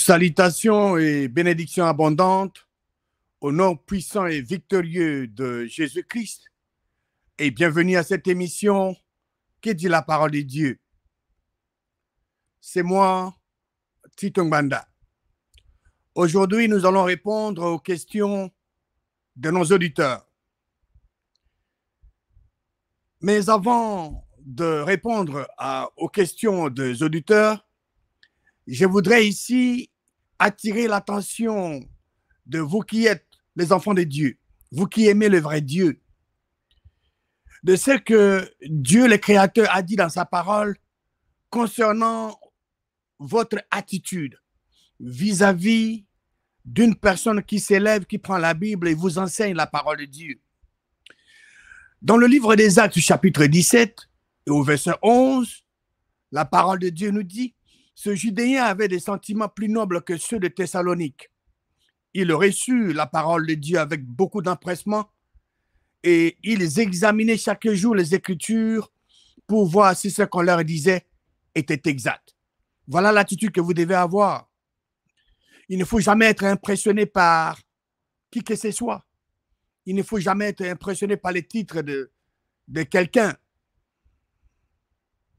Salutations et bénédictions abondantes au nom puissant et victorieux de Jésus-Christ et bienvenue à cette émission qui dit la parole de Dieu. C'est moi, Tito Ngbanda. Aujourd'hui, nous allons répondre aux questions de nos auditeurs. Mais avant de répondre aux questions des auditeurs, je voudrais ici attirer l'attention de vous qui êtes les enfants de Dieu, vous qui aimez le vrai Dieu, de ce que Dieu le Créateur a dit dans sa parole concernant votre attitude vis-à-vis d'une personne qui s'élève, qui prend la Bible et vous enseigne la parole de Dieu. Dans le livre des Actes, chapitre 17, et au verset 11, la parole de Dieu nous dit: ce Judéen avait des sentiments plus nobles que ceux de Thessalonique. Il reçut la parole de Dieu avec beaucoup d'empressement et ils examinaient chaque jour les Écritures pour voir si ce qu'on leur disait était exact. Voilà l'attitude que vous devez avoir. Il ne faut jamais être impressionné par qui que ce soit. Il ne faut jamais être impressionné par les titres de quelqu'un.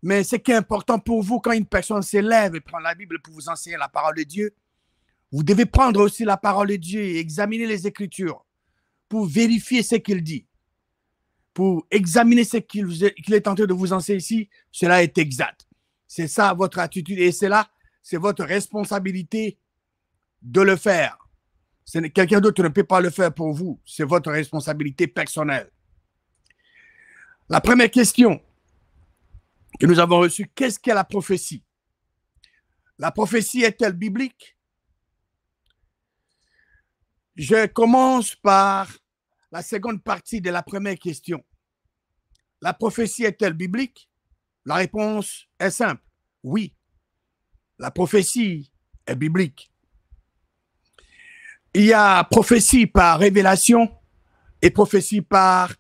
Mais ce qui est important pour vous, quand une personne s'élève et prend la Bible pour vous enseigner la parole de Dieu, vous devez prendre aussi la parole de Dieu et examiner les Écritures pour vérifier ce qu'il dit, pour examiner ce qu'il est en train de vous enseigner ici. Cela est exact. C'est ça votre attitude et c'est votre responsabilité de le faire. Quelqu'un d'autre ne peut pas le faire pour vous. C'est votre responsabilité personnelle. La première question que nous avons reçue: qu'est-ce qu'est la prophétie? La prophétie est-elle biblique? Je commence par la seconde partie de la première question. La prophétie est-elle biblique? La réponse est simple: oui. La prophétie est biblique. Il y a prophétie par révélation et prophétie par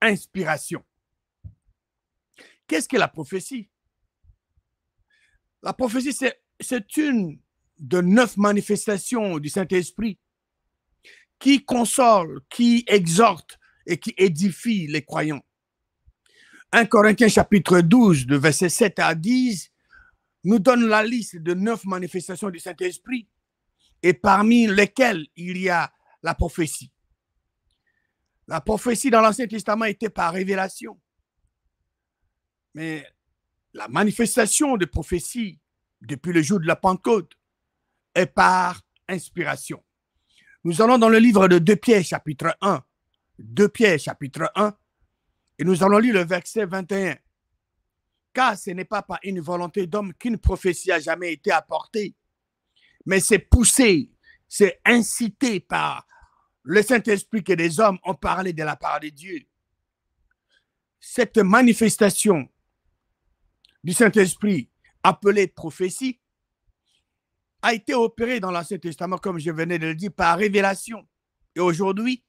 inspiration. Qu'est-ce que la prophétie? La prophétie, c'est une de 9 manifestations du Saint-Esprit qui console, qui exhorte et qui édifie les croyants. 1 Corinthiens chapitre 12, de versets 7 à 10, nous donne la liste de 9 manifestations du Saint-Esprit et parmi lesquelles il y a la prophétie. La prophétie dans l'Ancien Testament était par révélation. Mais la manifestation de prophétie depuis le jour de la Pentecôte est par inspiration. Nous allons dans le livre de 2 Pierre chapitre 1, 2 Pierre chapitre 1, et nous allons lire le verset 21. Car ce n'est pas par une volonté d'homme qu'une prophétie a jamais été apportée, mais c'est poussé, c'est incité par le Saint-Esprit que des hommes ont parlé de la part de Dieu. Cette manifestation du Saint-Esprit, appelée prophétie, a été opérée dans l'Ancien Testament, comme je venais de le dire, par révélation. Et aujourd'hui,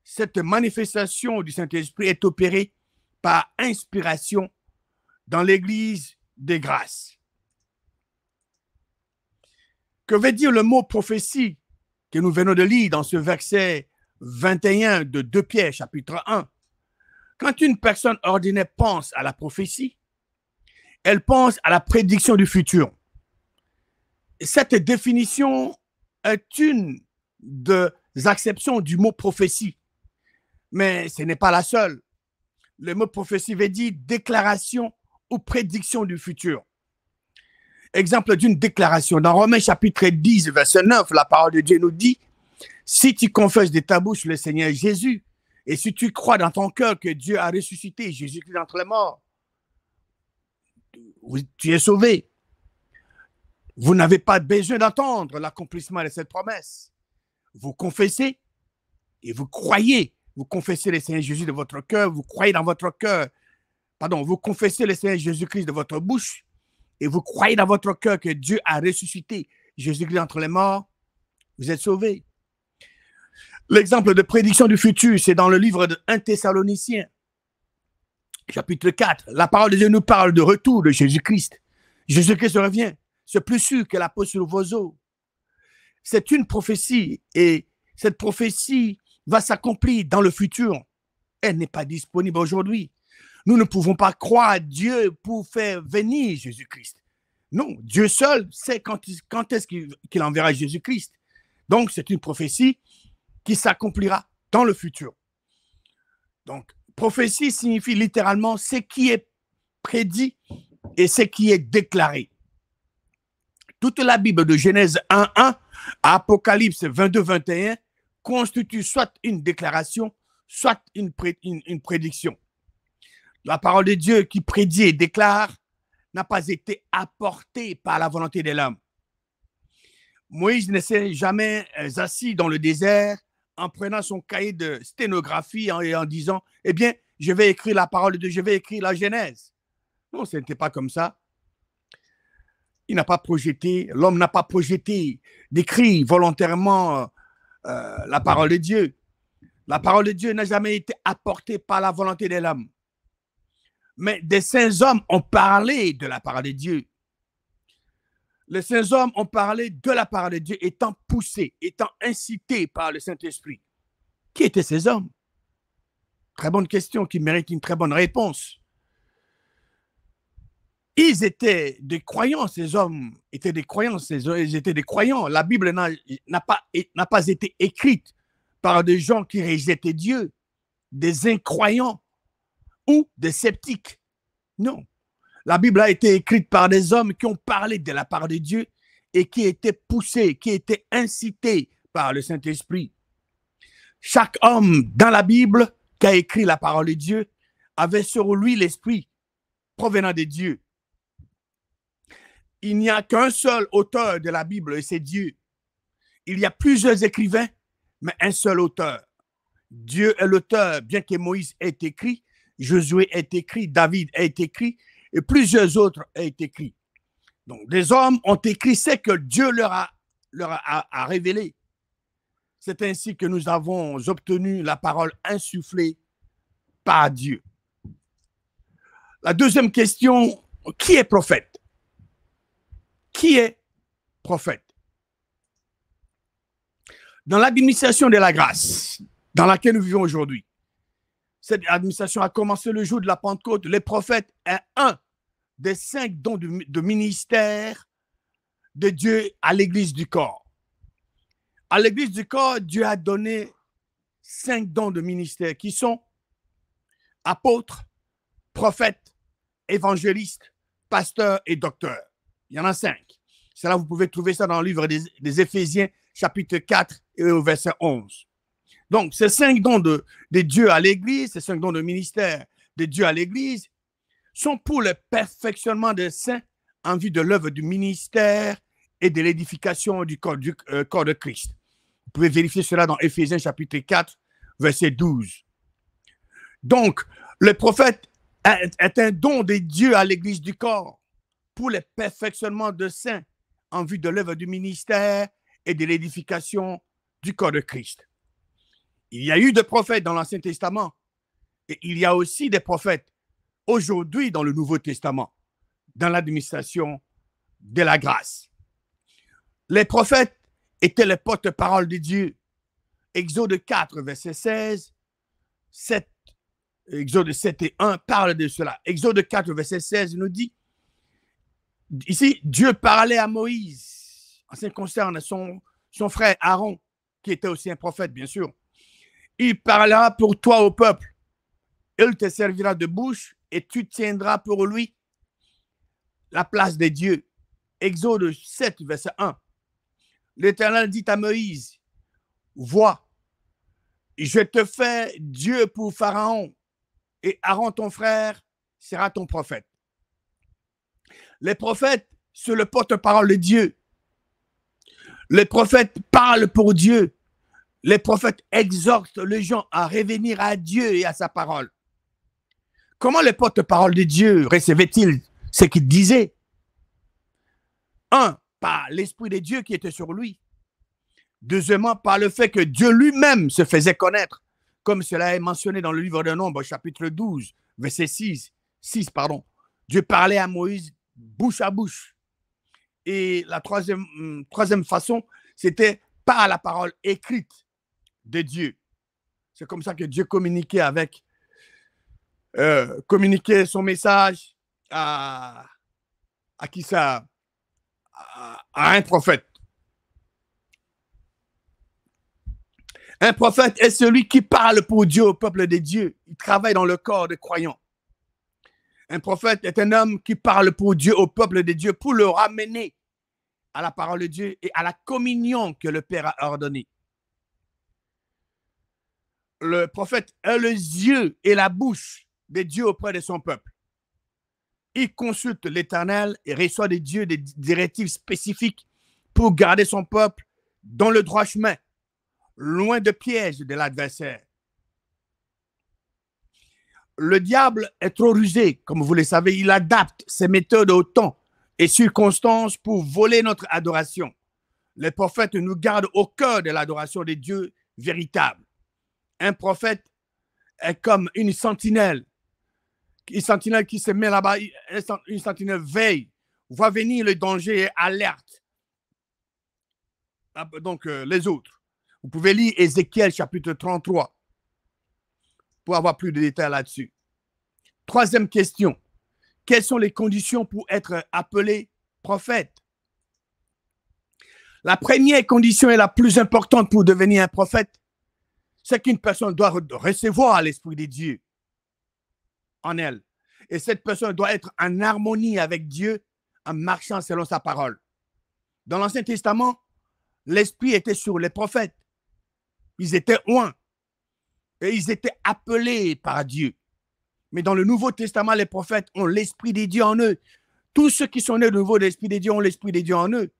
cette manifestation du Saint-Esprit est opérée par inspiration dans l'Église des grâces. Que veut dire le mot prophétie que nous venons de lire dans ce verset 21 de 2 Pierre chapitre 1? Quand une personne ordinaire pense à la prophétie, elle pense à la prédiction du futur. Cette définition est une des acceptions du mot prophétie, mais ce n'est pas la seule. Le mot prophétie veut dire déclaration ou prédiction du futur. Exemple d'une déclaration. Dans Romains chapitre 10, verset 9, la parole de Dieu nous dit: si tu confesses de ta bouche le Seigneur Jésus, et si tu crois dans ton cœur que Dieu a ressuscité Jésus-Christ d'entre les morts, tu es sauvé. Vous n'avez pas besoin d'attendre l'accomplissement de cette promesse. Vous confessez et vous croyez. Vous confessez le Seigneur Jésus de votre cœur, vous croyez dans votre cœur. Vous confessez le Seigneur Jésus-Christ de votre bouche et vous croyez dans votre cœur que Dieu a ressuscité Jésus-Christ d'entre les morts. Vous êtes sauvés. L'exemple de prédiction du futur, c'est dans le livre de 1 Thessaloniciens, chapitre 4. La parole de Dieu nous parle de retour de Jésus-Christ. Jésus-Christ revient. C'est plus sûr que la peau sur vos os. c'est une prophétie et cette prophétie va s'accomplir dans le futur. Elle n'est pas disponible aujourd'hui. Nous ne pouvons pas croire à Dieu pour faire venir Jésus-Christ. Non, Dieu seul sait quand est-ce qu'il enverra Jésus-Christ. Donc, c'est une prophétie qui s'accomplira dans le futur. Donc, prophétie signifie littéralement ce qui est prédit et ce qui est déclaré. Toute la Bible de Genèse 1.1 à Apocalypse 22.21 constitue soit une déclaration, soit une prédiction. La parole de Dieu qui prédit et déclare n'a pas été apportée par la volonté de l'homme. Moïse ne s'est jamais assis dans le désert en prenant son cahier de sténographie et en disant « Eh bien, je vais écrire la parole de Dieu, je vais écrire la Genèse. » Non, ce n'était pas comme ça. Il n'a pas projeté, l'homme n'a pas projeté d'écrire volontairement la parole de Dieu. La parole de Dieu n'a jamais été apportée par la volonté de l'homme. Mais des saints hommes ont parlé de la parole de Dieu. Les saints hommes ont parlé de la parole de Dieu étant poussés, étant incités par le Saint-Esprit. Qui étaient ces hommes? Très bonne question qui mérite une très bonne réponse. Ils étaient des croyants, ces hommes étaient des croyants, ils étaient des croyants. La Bible n'a pas été écrite par des gens qui rejetaient Dieu, des incroyants ou des sceptiques. Non. La Bible a été écrite par des hommes qui ont parlé de la parole de Dieu et qui étaient poussés, qui étaient incités par le Saint-Esprit. Chaque homme dans la Bible qui a écrit la parole de Dieu avait sur lui l'esprit provenant de Dieu. Il n'y a qu'un seul auteur de la Bible et c'est Dieu. Il y a plusieurs écrivains, mais un seul auteur. Dieu est l'auteur, bien que Moïse ait écrit, Josué ait écrit, David ait écrit et plusieurs autres aient écrit. Donc, des hommes ont écrit ce que Dieu leur a révélé. C'est ainsi que nous avons obtenu la parole insufflée par Dieu. La deuxième question, qui est prophète? Qui est prophète? Dans l'administration de la grâce dans laquelle nous vivons aujourd'hui, cette administration a commencé le jour de la Pentecôte. Le prophète est un des 5 dons de ministère de Dieu à l'église du corps. À l'église du corps, Dieu a donné 5 dons de ministère qui sont apôtres, prophètes, évangélistes, pasteurs et docteurs. Il y en a 5. Cela, vous pouvez trouver ça dans le livre des Éphésiens, chapitre 4 et au verset 11. Donc, ces 5 dons de Dieu à l'Église, ces 5 dons de ministère de Dieu à l'Église sont pour le perfectionnement des saints en vue de l'œuvre du ministère et de l'édification du corps de Christ. Vous pouvez vérifier cela dans Éphésiens chapitre 4, verset 12. Donc, le prophète est un don de Dieu à l'Église du corps pour le perfectionnement des saints en vue de l'œuvre du ministère et de l'édification du corps de Christ. Il y a eu des prophètes dans l'Ancien Testament et il y a aussi des prophètes aujourd'hui dans le Nouveau Testament, dans l'administration de la grâce. Les prophètes étaient les porte-parole de Dieu. Exode 4, verset 16, Exode 7 et 1 parle de cela. Exode 4, verset 16 nous dit, ici, Dieu parlait à Moïse en ce qui concerne son frère Aaron, qui était aussi un prophète, bien sûr. Il parlera pour toi au peuple. Il te servira de bouche et tu tiendras pour lui la place de Dieu. Exode 7, verset 1. L'Éternel dit à Moïse, vois, je te fais Dieu pour Pharaon et Aaron ton frère sera ton prophète. Les prophètes, c'est le porte-parole de Dieu. Les prophètes parlent pour Dieu. Les prophètes exhortent les gens à revenir à Dieu et à sa parole. Comment le porte-parole de Dieu recevait-il ce qu'il disait? 1, par l'Esprit de Dieu qui était sur lui. 2, par le fait que Dieu lui-même se faisait connaître, comme cela est mentionné dans le livre de Nombres, chapitre 12, verset 6. Dieu parlait à Moïse bouche à bouche. Et la troisième façon, c'était par la parole écrite de Dieu. C'est comme ça que Dieu communiquait communiquait son message à qui ça? À un prophète. Un prophète est celui qui parle pour Dieu au peuple de Dieu. Il travaille dans le corps des croyants. Un prophète est un homme qui parle pour Dieu au peuple de Dieu pour le ramener à la parole de Dieu et à la communion que le Père a ordonnée. Le prophète est les yeux et la bouche de Dieu auprès de son peuple. Il consulte l'Éternel et reçoit de Dieu des directives spécifiques pour garder son peuple dans le droit chemin, loin de pièges de l'adversaire. Le diable est trop rusé, comme vous le savez. Il adapte ses méthodes au temps et circonstances pour voler notre adoration. Les prophètes nous gardent au cœur de l'adoration de Dieu véritable. Un prophète est comme une sentinelle qui se met là-bas, une sentinelle veille, voit venir le danger et alerte. Donc, les autres. Vous pouvez lire Ézéchiel chapitre 33 pour avoir plus de détails là-dessus. Troisième question. Quelles sont les conditions pour être appelé prophète? La première condition et la plus importante pour devenir un prophète, c'est qu'une personne doit recevoir l'Esprit de Dieu en elle. Et cette personne doit être en harmonie avec Dieu en marchant selon sa parole. Dans l'Ancien Testament, l'Esprit était sur les prophètes. Ils étaient oints et ils étaient appelés par Dieu. Mais dans le Nouveau Testament, les prophètes ont l'Esprit de Dieu en eux. Tous ceux qui sont nés de nouveau de l'Esprit de Dieu ont l'Esprit de Dieu en eux.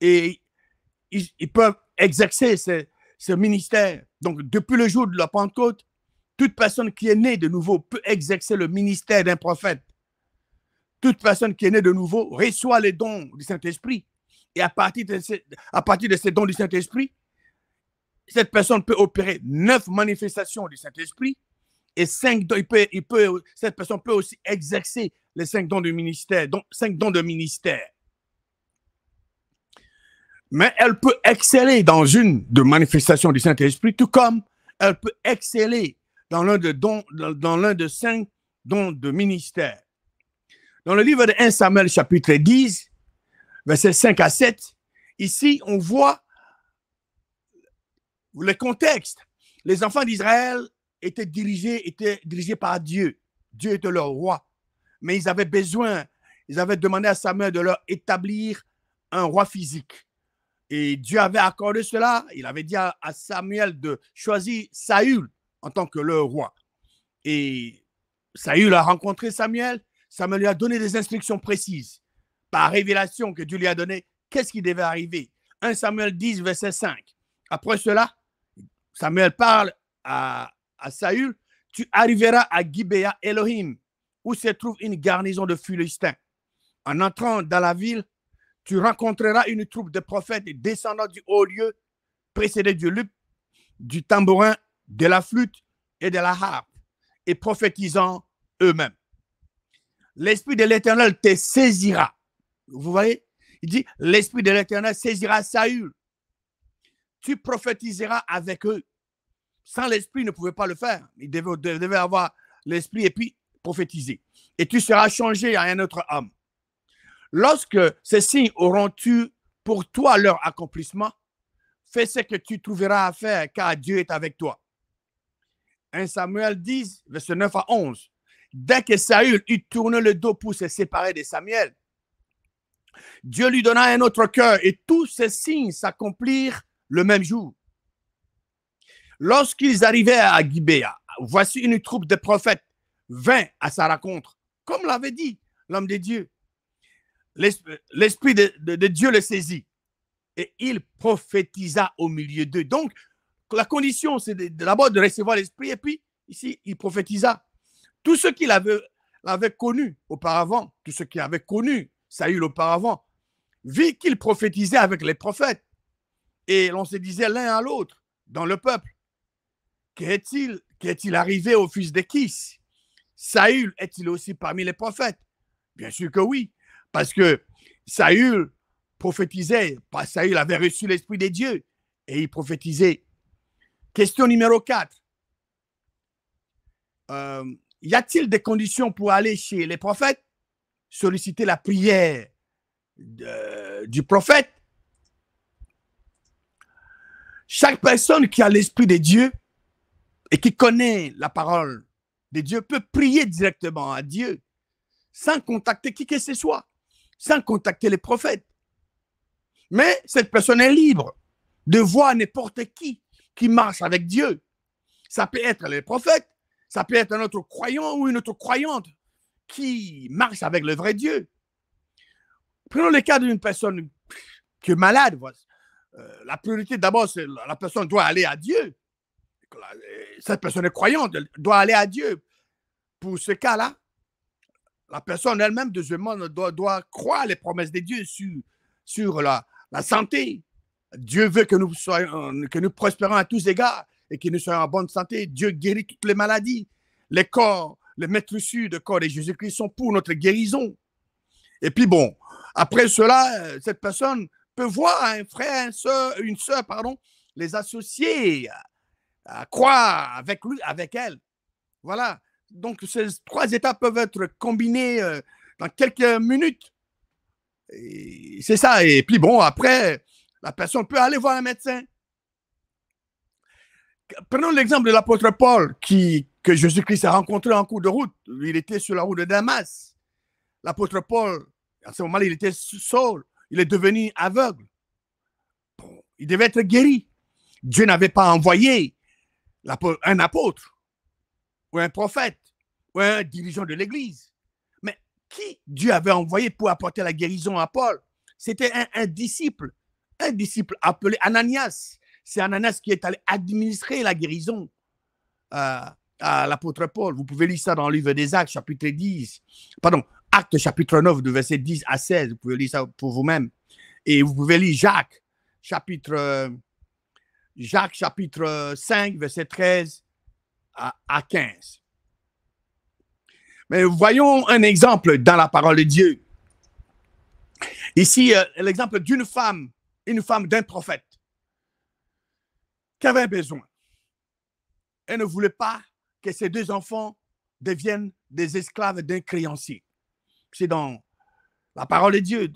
Et ils peuvent exercer ce ministère. Donc, depuis le jour de la Pentecôte, toute personne qui est née de nouveau peut exercer le ministère d'un prophète. Toute personne qui est née de nouveau reçoit les dons du Saint-Esprit. Et à partir de ces dons du Saint-Esprit, cette personne peut opérer 9 manifestations du Saint-Esprit et 5 dons. Cette personne peut aussi exercer les 5 dons du ministère, donc 5 dons de ministère. Mais elle peut exceller dans une de manifestations du Saint-Esprit, tout comme elle peut exceller dans l'un de 5 dons de ministère. Dans le livre de 1 Samuel, chapitre 10, versets 5 à 7, ici, on voit le contexte. Les enfants d'Israël étaient dirigés par Dieu. Dieu était leur roi. Mais ils avaient demandé à Samuel de leur établir un roi physique. Et Dieu avait accordé cela. Il avait dit à Samuel de choisir Saül en tant que leur roi. Et Saül a rencontré Samuel. Samuel lui a donné des instructions précises par révélation que Dieu lui a donné. Qu'est-ce qui devait arriver? 1 Samuel 10, verset 5. Après cela, Samuel parle à Saül. Tu arriveras à Gibéa Elohim, où se trouve une garnison de Philistins. En entrant dans la ville, tu rencontreras une troupe de prophètes descendant du haut lieu, précédés du luth, du tambourin, de la flûte et de la harpe, et prophétisant eux-mêmes. L'Esprit de l'Éternel te saisira. Vous voyez? Il dit, l'Esprit de l'Éternel saisira Saül. Tu prophétiseras avec eux. Sans l'Esprit, il ne pouvait pas le faire. Il devait avoir l'Esprit et puis prophétiser. Et tu seras changé à un autre homme. Lorsque ces signes auront eu pour toi leur accomplissement, fais ce que tu trouveras à faire, car Dieu est avec toi. 1 Samuel 10, verset 9 à 11. Dès que Saül eut tourné le dos pour se séparer de Samuel, Dieu lui donna un autre cœur et tous ces signes s'accomplirent le même jour. Lorsqu'ils arrivaient à Gibéa, voici une troupe de prophètes vint à sa rencontre, comme l'avait dit l'homme de Dieu. L'Esprit de Dieu le saisit et il prophétisa au milieu d'eux. Donc, la condition, c'est d'abord de recevoir l'Esprit et puis, ici, il prophétisa. Tous ceux qui l'avaient connu auparavant, tous ceux qui avaient connu Saül auparavant, vit qu'il prophétisait avec les prophètes. Et l'on se disait l'un à l'autre dans le peuple, qu'est-il arrivé au fils de Kis? Saül est-il aussi parmi les prophètes? Bien sûr que oui, parce que Saül prophétisait parce qu'il avait reçu l'Esprit de Dieu et il prophétisait. Question numéro 4. Y a-t-il des conditions pour aller chez les prophètes, solliciter la prière du prophète? Chaque personne qui a l'Esprit de Dieu et qui connaît la parole de Dieu peut prier directement à Dieu sans contacter qui que ce soit, sans contacter les prophètes. Mais cette personne est libre de voir n'importe qui marche avec Dieu. Ça peut être les prophètes, ça peut être un autre croyant ou une autre croyante qui marche avec le vrai Dieu. Prenons le cas d'une personne qui est malade. La priorité d'abord, c'est la personne doit aller à Dieu. Cette personne est croyante, elle doit aller à Dieu. Pour ce cas-là, la personne elle-même, deuxièmement, doit croire les promesses de Dieu sur la santé. Dieu veut que nous prospérons à tous égards et que nous soyons en bonne santé. Dieu guérit toutes les maladies. Les corps, les maîtres issus de corps de Jésus-Christ sont pour notre guérison. Et puis bon, après cela, cette personne peut voir un frère, une sœur, les associer à croire avec lui, avec elle. Voilà. Donc, ces 3 étapes peuvent être combinées dans quelques minutes. C'est ça. Et puis bon, après, la personne peut aller voir un médecin. Prenons l'exemple de l'apôtre Paul que Jésus-Christ a rencontré en cours de route. Il était sur la route de Damas. L'apôtre Paul, à ce moment-là, il était seul. Il est devenu aveugle. Bon, il devait être guéri. Dieu n'avait pas envoyé un apôtre ou un prophète ou un dirigeant de l'Église. Mais qui Dieu avait envoyé pour apporter la guérison à Paul? C'était un disciple appelé Ananias. C'est Ananias qui est allé administrer la guérison à l'apôtre Paul. Vous pouvez lire ça dans le livre des Actes, chapitre 10. Pardon, Actes, chapitre 9, de verset 10 à 16. Vous pouvez lire ça pour vous-même. Et vous pouvez lire Jacques, chapitre 5, verset 13 à 15. Mais voyons un exemple dans la parole de Dieu. Ici, l'exemple d'une femme, d'un prophète, qui avait besoin. Elle ne voulait pas que ses 2 enfants deviennent des esclaves d'un créancier. C'est dans la parole de Dieu,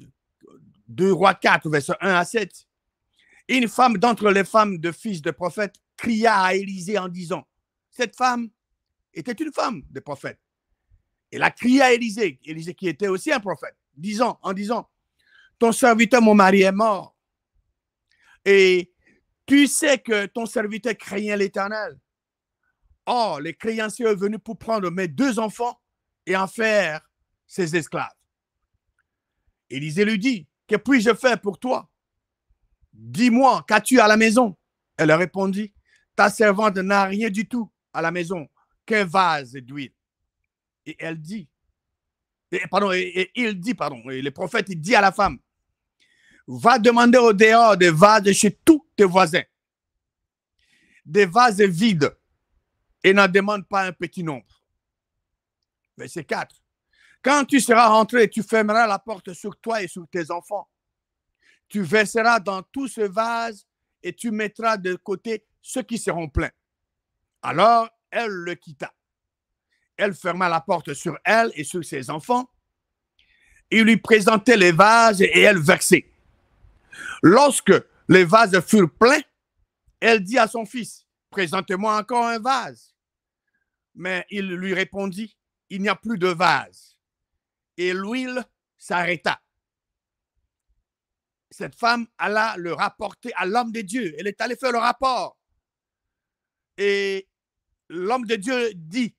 2 Rois 4, verset 1 à 7. Une femme d'entre les femmes de fils de prophète cria à Élisée en disant, cette femme était une femme de prophète. Elle a crié à Élisée qui était aussi un prophète, en disant, ton serviteur, mon mari, est mort. Et tu sais que ton serviteur craignait l'Éternel. Or, les créanciers sont venus pour prendre mes 2 enfants et en faire ses esclaves. Élisée lui dit, que puis-je faire pour toi? Dis-moi, qu'as-tu à la maison? Elle répondit, ta servante n'a rien du tout à la maison qu'un vase d'huile. Et il dit, et le prophète il dit à la femme, va demander au dehors des vases chez tous tes voisins, des vases vides, et n'en demande pas un petit nombre. Verset 4. Quand tu seras rentré, tu fermeras la porte sur toi et sur tes enfants. Tu verseras dans tout ce vase et tu mettras de côté ceux qui seront pleins. Alors, elle le quitta. Elle ferma la porte sur elle et sur ses enfants. Il lui présentait les vases et elle versait. Lorsque les vases furent pleins, elle dit à son fils, présente-moi encore un vase. Mais il lui répondit, il n'y a plus de vase. Et l'huile s'arrêta. Cette femme alla le rapporter à l'homme de Dieu. Elle est allée faire le rapport. Et l'homme de Dieu dit,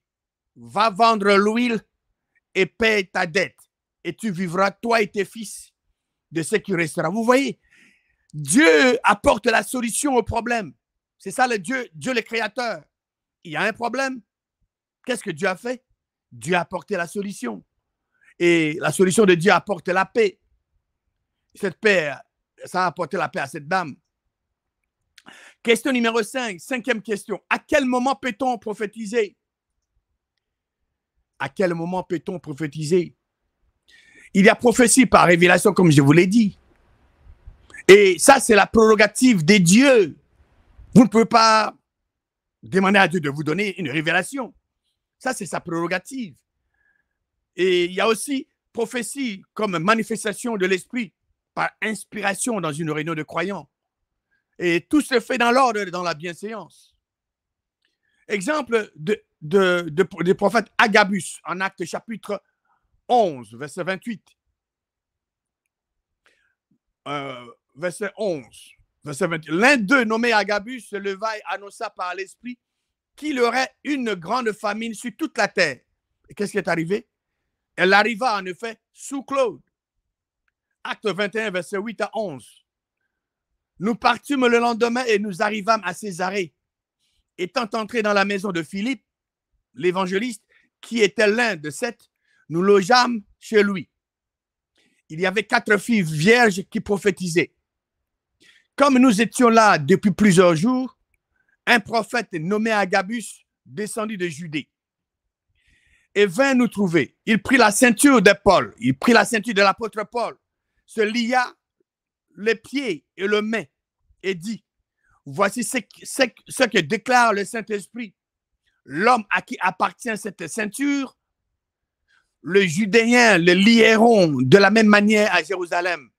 va vendre l'huile et paie ta dette. Et tu vivras, toi et tes fils, de ce qui restera. Vous voyez, Dieu apporte la solution au problème. C'est ça le Dieu le créateur. Il y a un problème. Qu'est-ce que Dieu a fait? Dieu a apporté la solution. Et la solution de Dieu apporte la paix. Cette paix, ça a apporté la paix à cette dame. Question numéro 5, 5e question. À quel moment peut-on prophétiser? À quel moment peut-on prophétiser? Il y a prophétie par révélation, comme je vous l'ai dit. Et ça, c'est la prérogative des dieux. Vous ne pouvez pas demander à Dieu de vous donner une révélation. Ça, c'est sa prérogative. Et il y a aussi prophétie comme manifestation de l'esprit par inspiration dans une réunion de croyants. Et tout se fait dans l'ordre, dans la bienséance. Exemple des prophètes Agabus en Actes chapitre 11, verset 28. Verset 11, verset 28. L'un d'eux, nommé Agabus, se leva et annonça par l'esprit qu'il y aurait une grande famine sur toute la terre. Et qu'est-ce qui est arrivé? Elle arriva en effet sous Claude. Acte 21, verset 8 à 11. Nous partîmes le lendemain et nous arrivâmes à Césarée. Étant entrés dans la maison de Philippe, l'évangéliste, qui était l'un de sept, nous logeâmes chez lui. Il y avait 4 filles vierges qui prophétisaient. Comme nous étions là depuis plusieurs jours, un prophète nommé Agabus descendit de Judée et vint nous trouver. Il prit la ceinture de Paul, il prit la ceinture de l'apôtre Paul, se lia les pieds et le main et dit, voici ce que déclare le Saint-Esprit. L'homme à qui appartient cette ceinture, les Judéens le lieront de la même manière à Jérusalem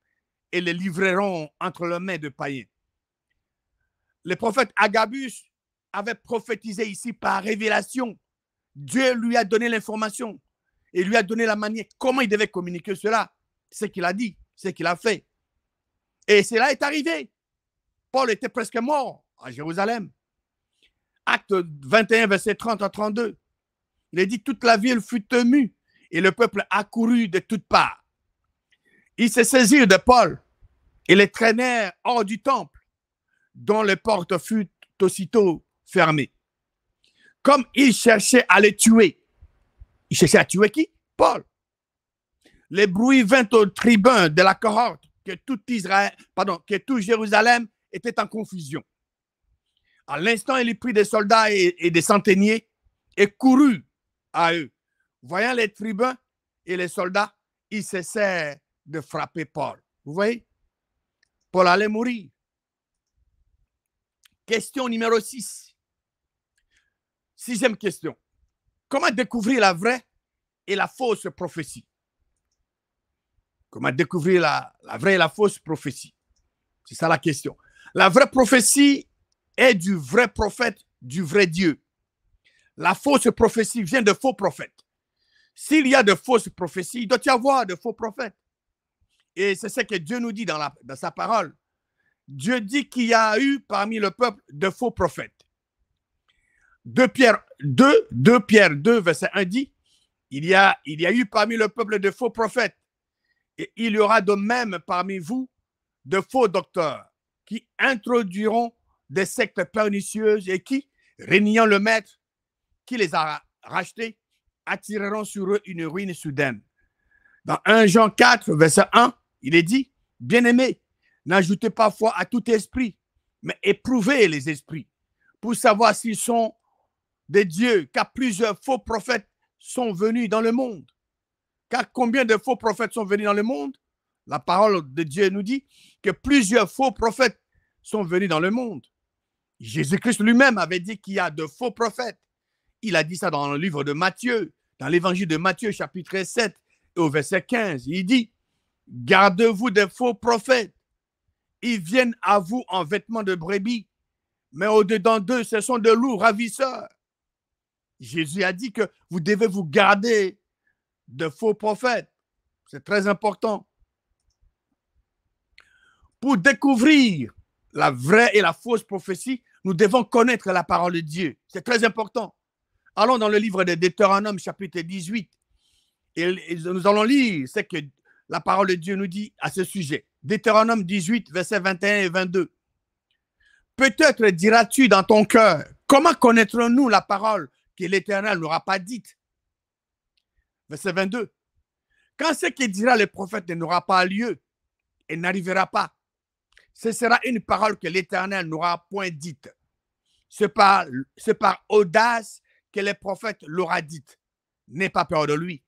et le livreront entre les mains de païens. Le prophète Agabus avait prophétisé ici par révélation. Dieu lui a donné l'information et lui a donné la manière, comment il devait communiquer cela. C'est ce qu'il a dit, c'est ce qu'il a fait. Et cela est arrivé. Paul était presque mort à Jérusalem. Acte 21, verset 30 à 32. Il est dit, toute la ville fut émue et le peuple accourut de toutes parts. Ils se saisirent de Paul et les traînèrent hors du temple, dont les portes furent aussitôt fermées. Comme ils cherchaient à les tuer. Ils cherchaient à tuer qui? Paul. Les bruits vinrent au tribun de la cohorte que tout Jérusalem était en confusion. À l'instant, il prit des soldats et des centeniers et courut à eux. Voyant les tribuns et les soldats, ils cessèrent de frapper Paul. Vous voyez? Paul allait mourir. Question numéro 6. Sixième question. Comment découvrir la vraie et la fausse prophétie? Comment découvrir la vraie et la fausse prophétie? C'est ça la question. La vraie prophétie est du vrai prophète, du vrai Dieu. La fausse prophétie vient de faux prophètes. S'il y a de fausses prophéties, il doit y avoir de faux prophètes. Et c'est ce que Dieu nous dit dans sa parole. Dieu dit qu'il y a eu parmi le peuple de faux prophètes. 2 Pierre 2, verset 1 dit, il y a eu parmi le peuple de faux prophètes. Et il y aura de même parmi vous de faux docteurs qui introduiront des sectes pernicieuses et qui, régnant le maître qui les a rachetés, attireront sur eux une ruine soudaine. Dans 1 Jean 4, verset 1, il est dit, bien-aimés, n'ajoutez pas foi à tout esprit, mais éprouvez les esprits pour savoir s'ils sont des dieux, car plusieurs faux prophètes sont venus dans le monde. Car combien de faux prophètes sont venus dans le monde? La parole de Dieu nous dit que plusieurs faux prophètes sont venus dans le monde. Jésus-Christ lui-même avait dit qu'il y a de faux prophètes. Il a dit ça dans le livre de Matthieu, dans l'évangile de Matthieu, chapitre 7, et au verset 15. Il dit, gardez-vous des faux prophètes. Ils viennent à vous en vêtements de brebis, mais au-dedans d'eux, ce sont de loups ravisseurs. Jésus a dit que vous devez vous garder de faux prophètes. C'est très important. Pour découvrir la vraie et la fausse prophétie, nous devons connaître la parole de Dieu. C'est très important. Allons dans le livre de Deutéronome, chapitre 18, et nous allons lire ce que la parole de Dieu nous dit à ce sujet. Deutéronome 18, versets 21 et 22. Peut-être diras-tu dans ton cœur, comment connaîtrons-nous la parole que l'Éternel n'aura pas dite? Verset 22. Quand ce que dira le prophète n'aura pas lieu et n'arrivera pas, ce sera une parole que l'Éternel n'aura point dite. C'est par audace que le prophète l'aura dite. N'aie pas peur de lui.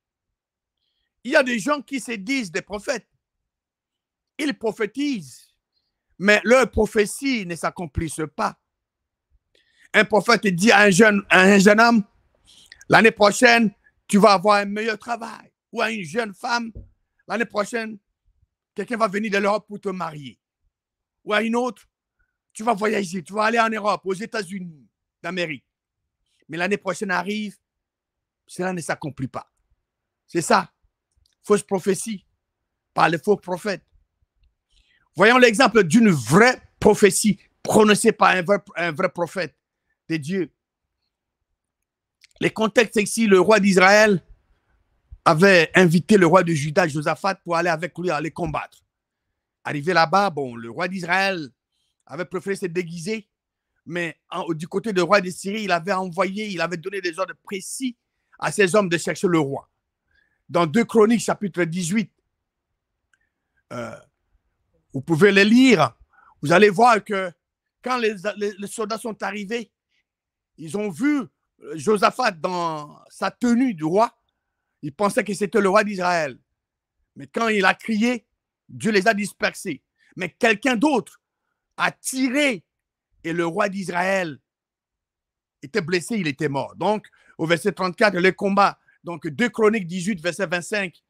Il y a des gens qui se disent des prophètes. Ils prophétisent, mais leurs prophéties ne s'accomplissent pas. Un prophète dit à un jeune homme, l'année prochaine, tu vas avoir un meilleur travail. Ou à une jeune femme, l'année prochaine, quelqu'un va venir de l'Europe pour te marier. Ou à une autre, tu vas voyager, tu vas aller en Europe, aux États-Unis d'Amérique. Mais l'année prochaine arrive, cela ne s'accomplit pas. C'est ça, fausse prophétie par les faux prophètes. Voyons l'exemple d'une vraie prophétie prononcée par un vrai prophète de Dieu. Les contextes ici, le roi d'Israël avait invité le roi de Juda, Josaphat, pour aller avec lui aller combattre. Arrivé là-bas, bon, le roi d'Israël avait préféré se déguiser, mais du côté du roi de Syrie, il avait donné des ordres précis à ses hommes de chercher le roi. Dans 2 Chroniques, chapitre 18, vous pouvez le lire, vous allez voir que quand les soldats sont arrivés, ils ont vu Josaphat dans sa tenue du roi, ils pensaient que c'était le roi d'Israël. Mais quand il a crié, Dieu les a dispersés. Mais quelqu'un d'autre a tiré et le roi d'Israël était blessé, il était mort. Donc, au verset 34, le combat. Donc, 2 Chroniques 18, verset 25.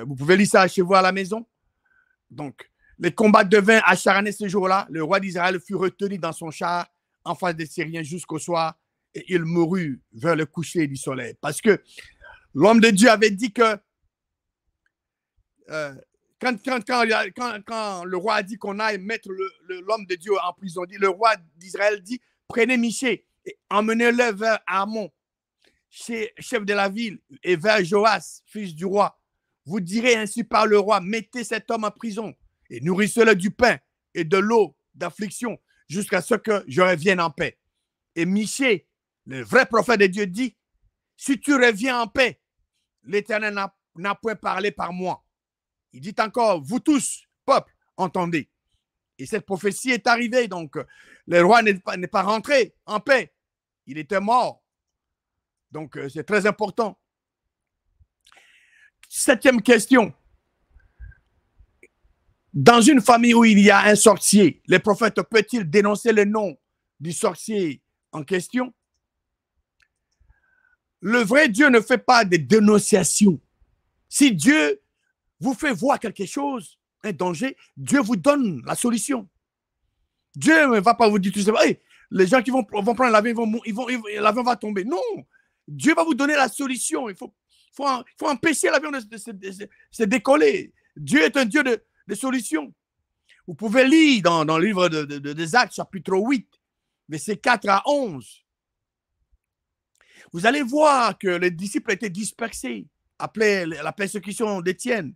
Vous pouvez lire ça chez vous à la maison. Donc, les combats devinrent acharnés ce jour-là. Le roi d'Israël fut retenu dans son char en face des Syriens jusqu'au soir et il mourut vers le coucher du soleil. Parce que l'homme de Dieu avait dit que quand le roi a dit qu'on aille mettre l'homme de Dieu en prison, le roi d'Israël dit, prenez Michée et emmenez-le vers Amon, chef de la ville, et vers Joas, fils du roi. Vous direz ainsi par le roi, mettez cet homme en prison et nourrissez-le du pain et de l'eau d'affliction jusqu'à ce que je revienne en paix. Et Michée, le vrai prophète de Dieu, dit, si tu reviens en paix, l'Éternel n'a point parlé par moi. Il dit encore, vous tous, peuple, entendez. Et cette prophétie est arrivée, donc le roi n'est pas rentré en paix. Il était mort. Donc, c'est très important. 7e question. Dans une famille où il y a un sorcier, le prophète peut-il dénoncer le nom du sorcier en question? Le vrai Dieu ne fait pas de dénonciation. Si Dieu vous fait voir quelque chose, un danger, Dieu vous donne la solution. Dieu ne va pas vous dire tout ça. Hey, les gens qui vont prendre l'avion, l'avion va tomber. Non, Dieu va vous donner la solution. Il faut empêcher l'avion de se décoller. Dieu est un Dieu de solutions. Vous pouvez lire dans le livre des Actes, chapitre 8, versets 4 à 11. Vous allez voir que les disciples étaient dispersés après la persécution d'Étienne.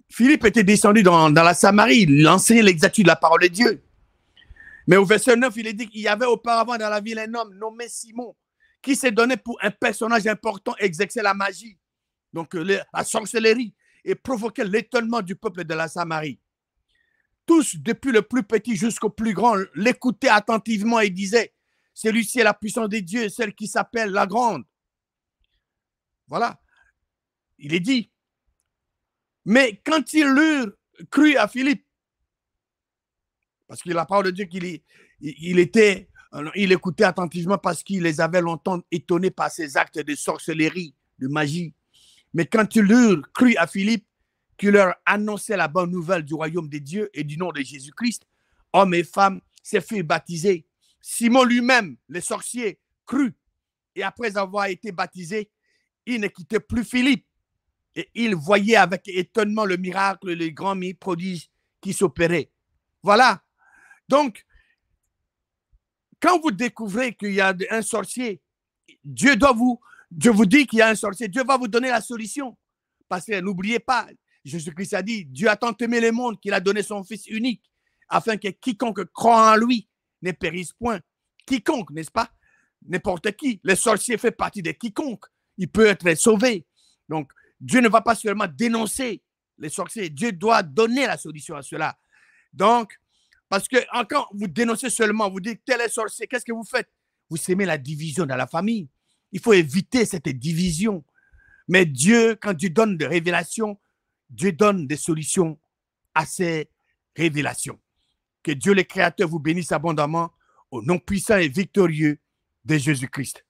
Philippe était descendu dans la Samarie, il enseignait l'exactitude de la parole de Dieu. Mais au verset 9, il est dit qu'il y avait auparavant dans la ville un homme nommé Simon qui s'est donné pour un personnage important exercer la magie, donc la sorcellerie, et provoquer l'étonnement du peuple de la Samarie. Tous, depuis le plus petit jusqu'au plus grand, l'écoutaient attentivement et disaient, celui-ci est la puissance des dieux, celle qui s'appelle la grande. Voilà. Il est dit. Mais quand ils eurent cru à Philippe, parce qu'il a la parole de Dieu il écoutait attentivement parce qu'il les avait longtemps étonnés par ses actes de sorcellerie, de magie. Mais quand ils eurent cru à Philippe, qui leur annonçait la bonne nouvelle du royaume des dieux et du nom de Jésus-Christ, hommes et femmes s'est fait baptiser. Simon lui-même, le sorcier, crut. Et après avoir été baptisé, il ne quittait plus Philippe. Et il voyait avec étonnement le miracle, les grands prodiges qui s'opéraient. Voilà. Donc, quand vous découvrez qu'il y a un sorcier, Dieu vous dit qu'il y a un sorcier, Dieu va vous donner la solution. Parce que n'oubliez pas, Jésus-Christ a dit, Dieu a tant aimé le monde qu'il a donné son Fils unique, afin que quiconque croit en lui ne périsse point. Quiconque, n'est-ce pas? N'importe qui. Le sorcier fait partie de quiconque. Il peut être sauvé. Donc, Dieu ne va pas seulement dénoncer les sorciers. Dieu doit donner la solution à cela. Donc, parce que quand vous dénoncez seulement, vous dites tel est sorcier, qu'est-ce que vous faites? Vous sémez la division dans la famille. Il faut éviter cette division. Mais Dieu, quand Dieu donne des révélations, Dieu donne des solutions à ses révélation. Que Dieu le Créateur vous bénisse abondamment au nom puissant et victorieux de Jésus-Christ.